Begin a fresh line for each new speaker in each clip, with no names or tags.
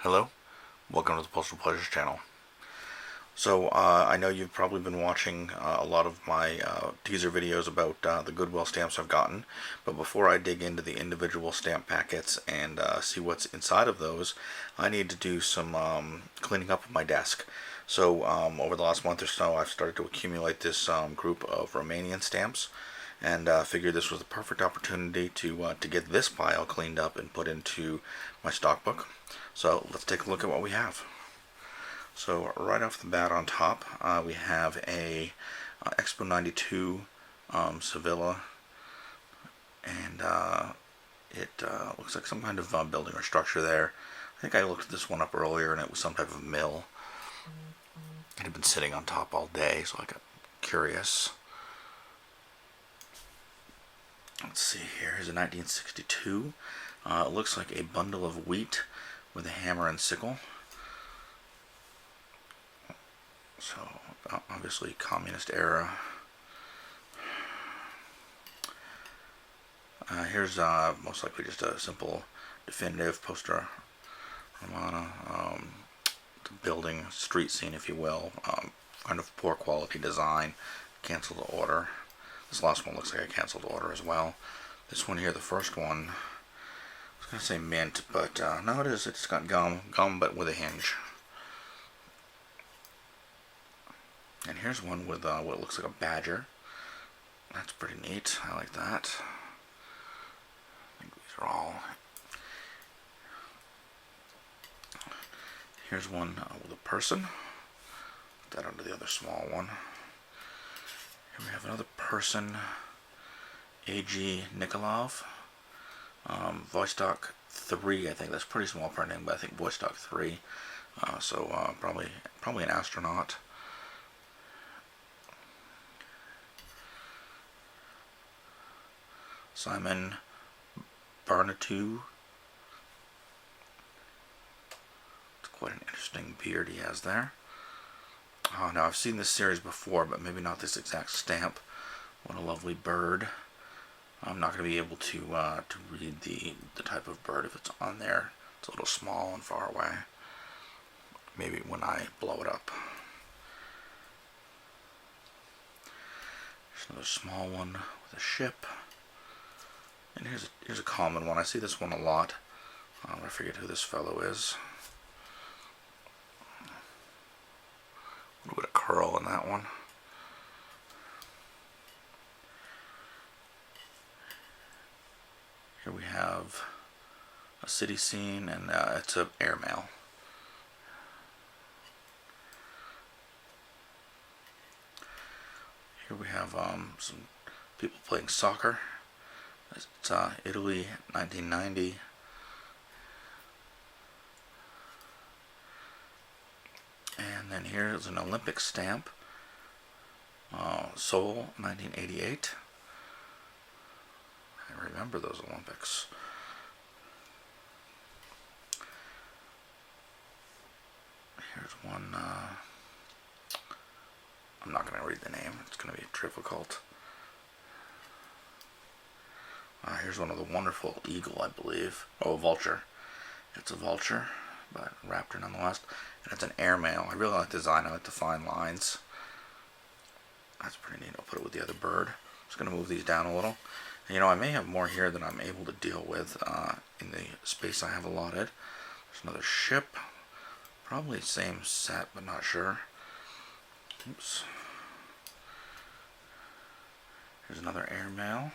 Hello, welcome to the Postal Pleasures channel. So I know you've probably been watching a lot of my teaser videos about the Goodwill stamps I've gotten, but before I dig into the individual stamp packets and see what's inside of those, I need to do some cleaning up of my desk. So over the last month or so, I've started to accumulate this group of Romanian stamps, and figured this was the perfect opportunity to get this pile cleaned up and put into my stock book. So let's take a look at what we have. So right off the bat on top, we have a Expo 92 Sevilla, and it looks like some kind of building or structure there. I think I looked this one up earlier, and it was some type of mill. It had been sitting on top all day, so I got curious. Let's see here. Here's a 1962. It looks like a bundle of wheat with a hammer and sickle. So, obviously communist era. Here's most likely just a simple definitive poster Romana. Building, street scene if you will. Kind of poor quality design. Canceled order. This last one looks like a canceled order as well. This one here, the first one, I was going to say mint, but no, it is. It's got gum, but with a hinge. And here's one with what looks like a badger. That's pretty neat. I like that. I think these are all. Here's one with a person. Put that under the other small one. Here we have another person. A.G. Nikolov. Vostok 3, I think that's pretty small printing, but I think Vostok 3. So probably an astronaut. Simon Barnatu. It's quite an interesting beard he has there. Now I've seen this series before, but maybe not this exact stamp. What a lovely bird. I'm not going to be able to read the type of bird if it's on there. It's a little small and far away. Maybe when I blow it up. There's another small one with a ship. And here's a common one. I see this one a lot. I forget who this fellow is. A little bit of curl in that one. Here we have a city scene, and it's an airmail. Here we have some people playing soccer. It's Italy, 1990. And then here's an Olympic stamp. Seoul, 1988. I remember those Olympics. Here's one. I'm not going to read the name. It's going to be difficult. Here's one of the wonderful eagle, I believe. Oh, a vulture. It's a vulture, but raptor nonetheless. And it's an airmail. I really like the design. I like the fine lines. That's pretty neat. I'll put it with the other bird. Just going to move these down a little. And, I may have more here than I'm able to deal with in the space I have allotted. There's another ship. Probably same set, but not sure. Oops. Here's another airmail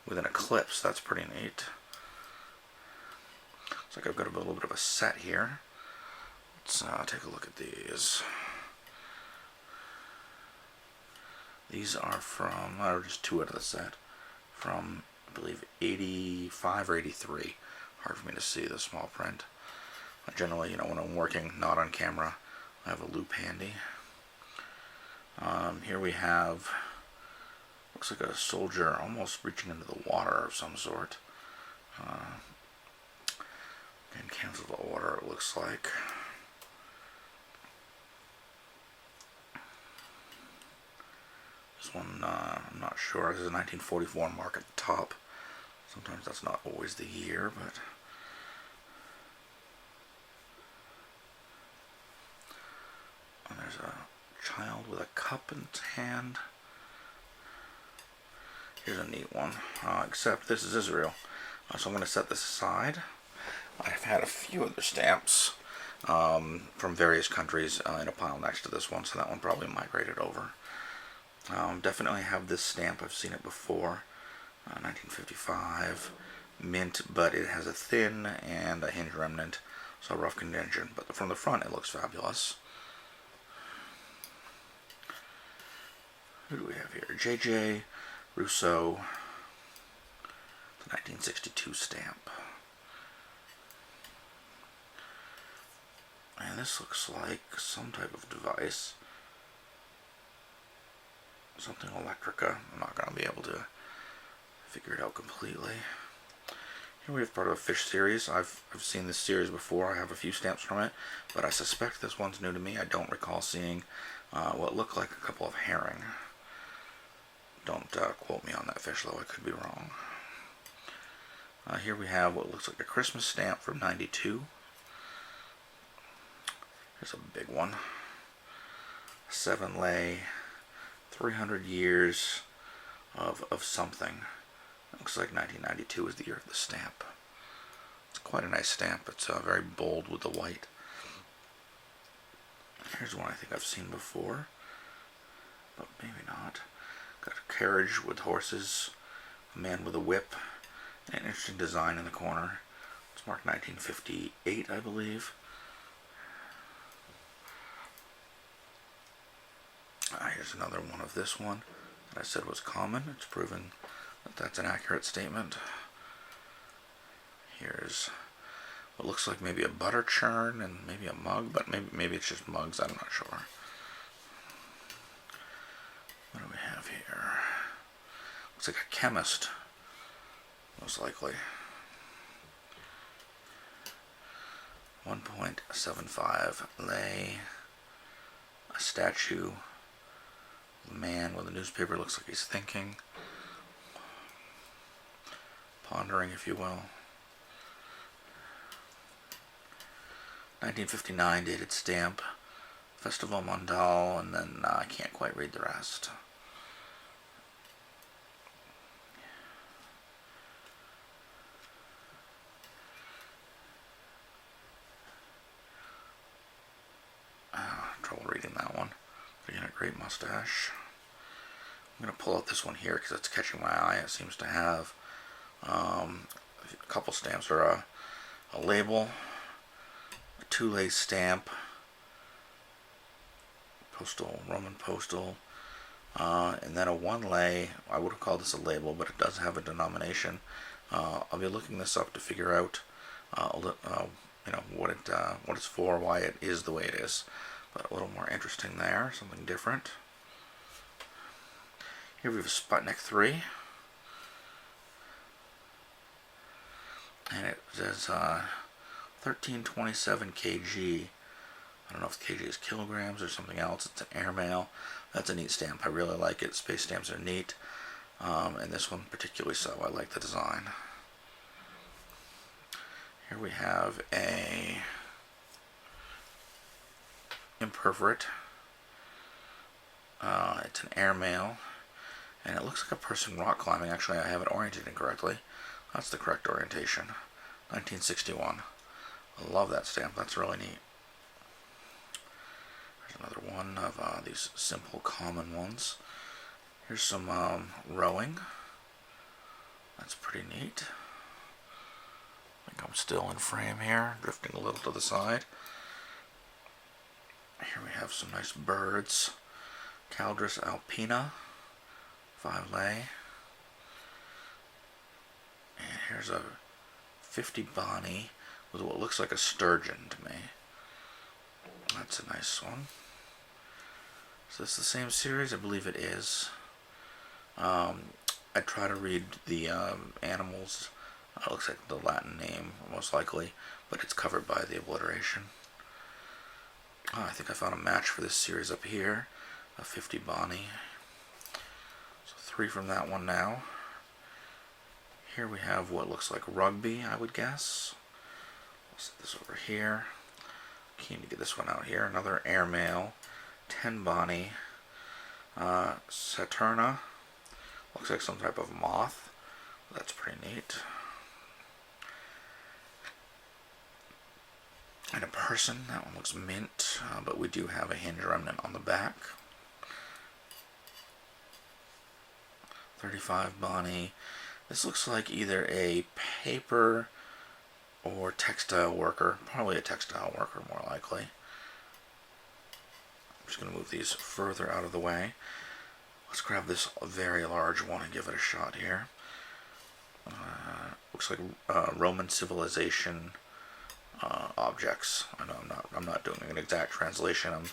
with an eclipse. That's pretty neat. Looks like I've got a little bit of a set here. Let's take a look at these. These are from, or just two out of the set, from, I believe, 85 or 83. Hard for me to see the small print. Generally, when I'm working, not on camera, I have a loop handy. Here we have, looks like a soldier almost reaching into the water of some sort. And cancel the order, it looks like. This one, I'm not sure. This is a 1944 mark at the top. Sometimes that's not always the year, but There's a child with a cup in its hand. Here's a neat one, except this is Israel. So I'm going to set this aside. I've had a few other stamps from various countries in a pile next to this one, so that one probably migrated over. Definitely have this stamp. I've seen it before. 1955. Mint, but it has a thin and a hinge remnant, so rough condition. But from the front, it looks fabulous. Who do we have here? J.J. Rousseau. The 1962 stamp. And this looks like some type of device. Something Electrica. I'm not going to be able to figure it out completely. Here we have part of a fish series. I've seen this series before. I have a few stamps from it, but I suspect this one's new to me. I don't recall seeing what looked like a couple of herring. Don't quote me on that fish, though. I could be wrong. Here we have what looks like a Christmas stamp from '92. Here's a big one. 7-lay, 300 years of something. It looks like 1992 is the year of the stamp. It's quite a nice stamp. It's very bold with the white. Here's one I think I've seen before, but maybe not. Got a carriage with horses, a man with a whip, and an interesting design in the corner. It's marked 1958, I believe. Here's another one of this one that I said was common. It's proven that that's an accurate statement. Here's what looks like maybe a butter churn and maybe a mug, but maybe it's just mugs. I'm not sure. What do we have here? Looks like a chemist, most likely. 1.75 lay. A statue. A man with a newspaper, looks like he's thinking. Pondering, if you will. 1959 dated stamp. Festival Mondial, and then I can't quite read the rest. Trouble reading that one. Again, a great mustache. I'm going to pull out this one here because it's catching my eye. It seems to have a couple stamps, or a label, a 2-lay stamp, Postal, Roman Postal, and then a 1-lay. I would have called this a label, but it does have a denomination. I'll be looking this up to figure out what it's for, why it is the way it is. But a little more interesting there, something different. Here we have a Sputnik 3. And it says 1327 kg. I don't know if kg is kilograms or something else. It's an airmail. That's a neat stamp. I really like it. Space stamps are neat. And this one particularly so. I like the design. Here we have a imperforate. It's an airmail, and it looks like a person rock climbing. Actually, I have it oriented incorrectly. That's the correct orientation. 1961. I love that stamp. That's really neat. There's another one of these simple, common ones. Here's some rowing. That's pretty neat. I think I'm still in frame here, drifting a little to the side. Here we have some nice birds. Caldrus alpina, 5-lay. And here's a 50 Bonnie with what looks like a sturgeon to me. That's a nice one. Is this the same series? I believe it is. I try to read the animals. It looks like the Latin name, most likely, but it's covered by the obliteration. I think I found a match for this series up here. A 50 Bonnie. So 3 from that one now. Here we have what looks like rugby, I would guess. I'll set this over here. Keen to get this one out here. Another airmail. 10 Bonnie. Saturna. Looks like some type of moth. That's pretty neat. And a person. That one looks mint, but we do have a hinge remnant on the back. 35 Bonnie. This looks like either a paper or textile worker. Probably a textile worker, more likely. I'm just going to move these further out of the way. Let's grab this very large one and give it a shot here. Looks like Roman civilization objects. I know I'm not doing an exact translation. I'm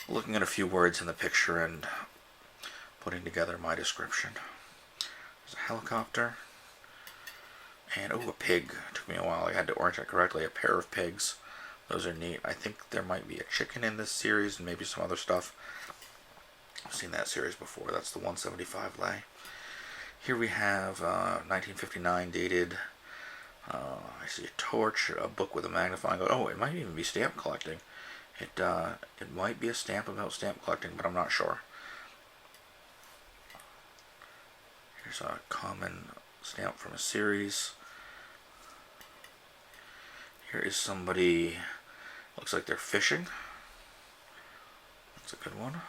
looking at a few words in the picture and putting together my description. There's a helicopter. And, oh, a pig. It took me a while. I had to orient it correctly. A pair of pigs. Those are neat. I think there might be a chicken in this series and maybe some other stuff. I've seen that series before. That's the 175 lay. Here we have 1959 dated. I see a torch, a book with a magnifying glass. Oh, it might even be stamp collecting. It might be a stamp about stamp collecting, but I'm not sure. Here's a common stamp from a series. Here is somebody, looks like they're fishing. That's a good one.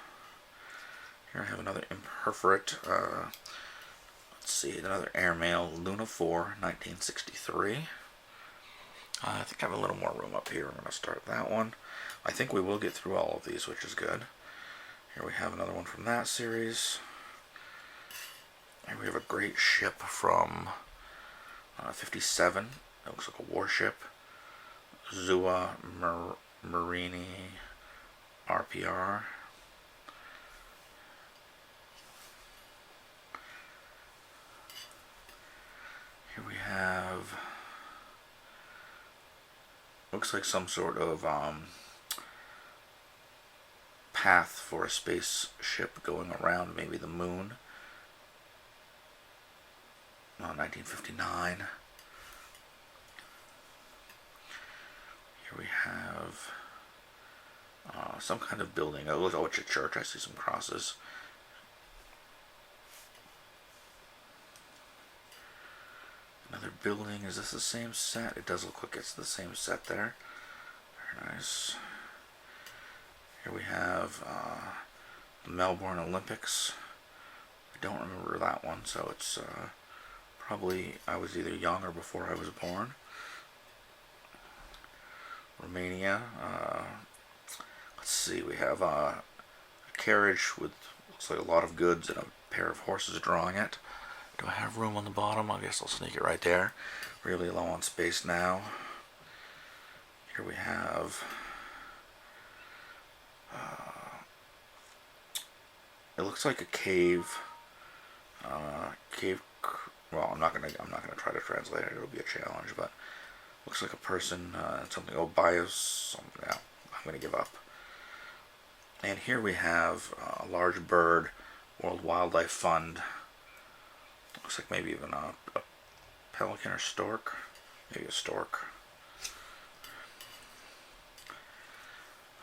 Here I have another imperforate, let's see, another airmail, Luna 4, 1963. I think I have a little more room up here. I'm going to start that one. I think we will get through all of these, which is good. Here we have another one from that series. Here we have a great ship from 57. It looks like a warship. Zua Marini RPR. Here we have, looks like some sort of path for a spaceship going around maybe the moon. 1959. Here we have some kind of building. Oh, it's a church. I see some crosses. Another building. Is this the same set? It does look like it's the same set there. Very nice. Here we have the Melbourne Olympics. I don't remember that one, so it's probably I was either young or before I was born. Romania. Let's see, we have a carriage with looks like a lot of goods and a pair of horses drawing it. Do I have room on the bottom? I guess I'll sneak it right there. Really low on space now. Here we have it looks like a cave. Well, I'm not gonna try to translate it. It'll be a challenge, but looks like a person. Something. Oh, bios. Something. Yeah, I'm gonna give up. And here we have a large bird, World Wildlife Fund. Looks like maybe even a pelican or stork. Maybe a stork.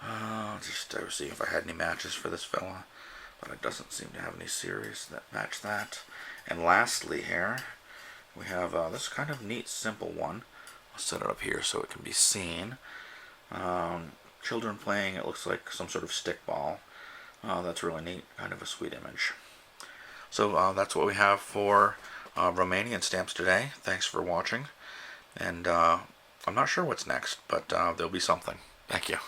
I was seeing if I had any matches for this fella, but it doesn't seem to have any series that match that. And lastly here, we have this kind of neat, simple one. I'll set it up here so it can be seen. Children playing, it looks like some sort of stickball. That's really neat, kind of a sweet image. So that's what we have for Romanian stamps today. Thanks for watching. And I'm not sure what's next, but there'll be something. Thank you.